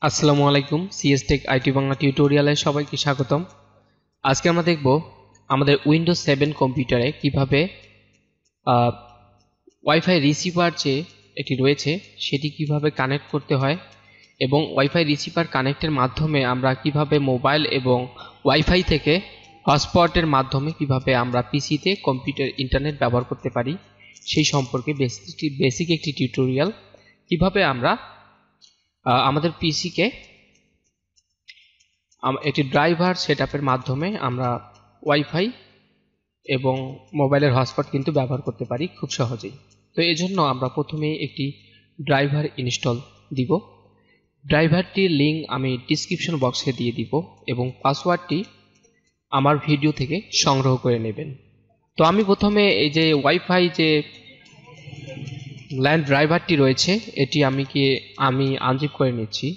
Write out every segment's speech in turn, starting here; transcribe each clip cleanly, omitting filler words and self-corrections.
আসসালামু আলাইকুম CS take IT Bangla টিউটোরিয়ালে সবাইকে স্বাগতম। আজকে আমরা দেখব আমাদের উইন্ডোজ 7 কম্পিউটারে কিভাবে ওয়াইফাই রিসিভার যে এটি রয়েছে সেটি কিভাবে কানেক্ট করতে হয় এবং ওয়াইফাই রিসিভার কানেক্টের মাধ্যমে আমরা কিভাবে মোবাইল এবং ওয়াইফাই থেকে হটস্পটের মাধ্যমে কিভাবে আমরা পিসিতে কম্পিউটার ইন্টারনেট ব্যবহার করতে পারি সেই সম্পর্কে বেসিক একটি টিউটোরিয়াল। কিভাবে আমরা আমাদের পিসিকে একটি ড্রাইভার সেটআপের মাধ্যমে আমরা ওয়াইফাই এবং মোবাইলের হটস্পট কিন্তু ব্যবহার করতে পারি খুব সহজেই। তো এই জন্য আমরা প্রথমে একটি ড্রাইভার ইনস্টল দিব। ড্রাইভারটির লিঙ্ক আমি ডিসক্রিপশন বক্সে দিয়ে দিব এবং পাসওয়ার্ডটি আমার ভিডিও থেকে সংগ্রহ করে নেবেন। তো আমি প্রথমে এই যে ওয়াইফাই যে ল্যান্ড ড্রাইভারটি রয়েছে এটি আমি আনজিপ করে নিচ্ছি।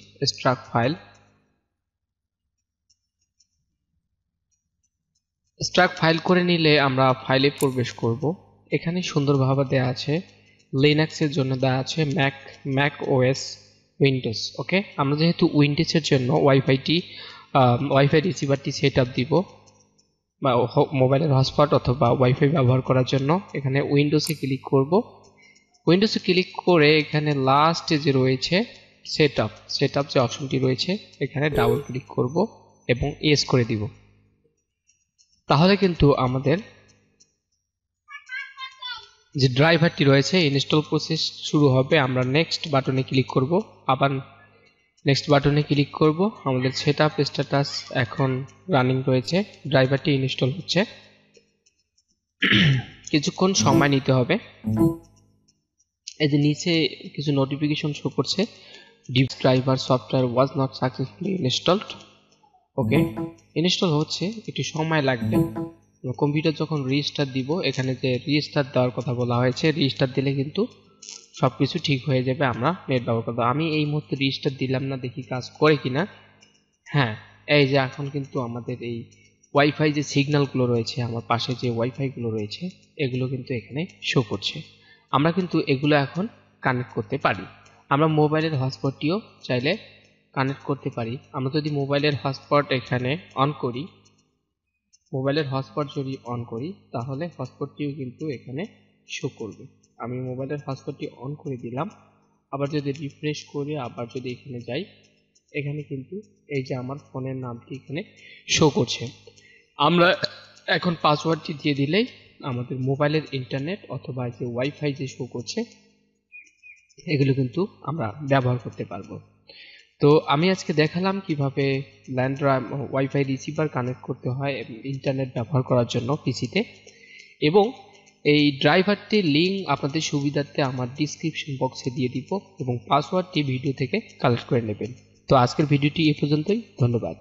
স্ট্রাক ফাইল করে নিলে আমরা ফাইলে প্রবেশ করব। এখানে সুন্দরভাবে দেওয়া আছে লিনাক্সের জন্য দেওয়া আছে ম্যাক ওএস উইন্ডোজ। ওকে, আমরা যেহেতু উইন্ডোজের জন্য ওয়াইফাই রিসিভারটি সেট আপ দিব বা মোবাইলের হটস্পট অথবা ওয়াইফাই ব্যবহার করার জন্য এখানে উইন্ডোজে ক্লিক করব। উইন্ডোজে ক্লিক করে এখানে লাস্টে যে রয়েছে সেটআপ যে অপশনটি রয়েছে এখানে ডাবল ক্লিক করব এবং এস করে দিব। তাহলে কিন্তু আমাদের যে ড্রাইভারটি রয়েছে ইনস্টল প্রসেস শুরু হবে। আমরা নেক্সট বাটনে ক্লিক করব, আবার নেক্সট বাটনে ক্লিক করব। আমাদের সেটআপ স্ট্যাটাস এখন রানিং রয়েছে, ড্রাইভারটি ইনস্টল হচ্ছে। কিছুক্ষণ সময় নিতে হবে। এই যে নিচে কিছু নোটিফিকেশন শো করছে, Depp driver software was not successfully installed. Okay, install হচ্ছে, একটু সময় লাগবে। কম্পিউটার যখন রিস্টার্ট দিব, এখানে যে রিস্টার্ট দেওয়ার কথা বলা হয়েছে, রিস্টার্ট দিলে কিন্তু সবকিছু ঠিক হয়ে যাবে, আমরা নেট ব্যবহার করবো। আমি এই মুহূর্তে রিস্টার্ট দিলাম না, দেখি কাজ করে কিনা। হ্যাঁ, এই যে এখন কিন্তু আমাদের এই ওয়াইফাই যে সিগন্যালগুলো রয়েছে, আমার পাশে যে ওয়াইফাইগুলো রয়েছে এগুলো কিন্তু এখানে শো করছে। আমরা কিন্তু এগুলো এখন কানেক্ট করতে পারি। আমরা মোবাইলের হটস্পটটিও চাইলে কানেক্ট করতে পারি। আমরা যদি মোবাইলের হটস্পট এখানে অন করি, তাহলে হটস্পটটিও কিন্তু এখানে শো করবে। আমি মোবাইলের হটস্পটটি অন করে দিলাম। আবার যদি রিফ্রেশ করে আবার যদি এখানে যাই, এখানে কিন্তু এই যে আমার ফোনের নামটি এখানে শো করছে। আমরা এখন পাসওয়ার্ডটি দিয়ে দিলেই আমাদের মোবাইলের ইন্টারনেট অথবা যে ওয়াইফাই যে শো করছে এগুলো কিন্তু আমরা ব্যবহার করতে পারবো। তো আমি আজকে দেখালাম কিভাবে ওয়াইফাই রিসিভার কানেক্ট করতে হয় ইন্টারনেট ব্যবহার করার জন্য পিসিতে, এবং এই ড্রাইভারটির লিঙ্ক আপনাদের সুবিধার্থে আমার ডিসক্রিপশন বক্সে দিয়ে দিব এবং পাসওয়ার্ডটি ভিডিও থেকে কালেক্ট করে নেবেন। তো আজকের ভিডিওটি এ পর্যন্তই, ধন্যবাদ।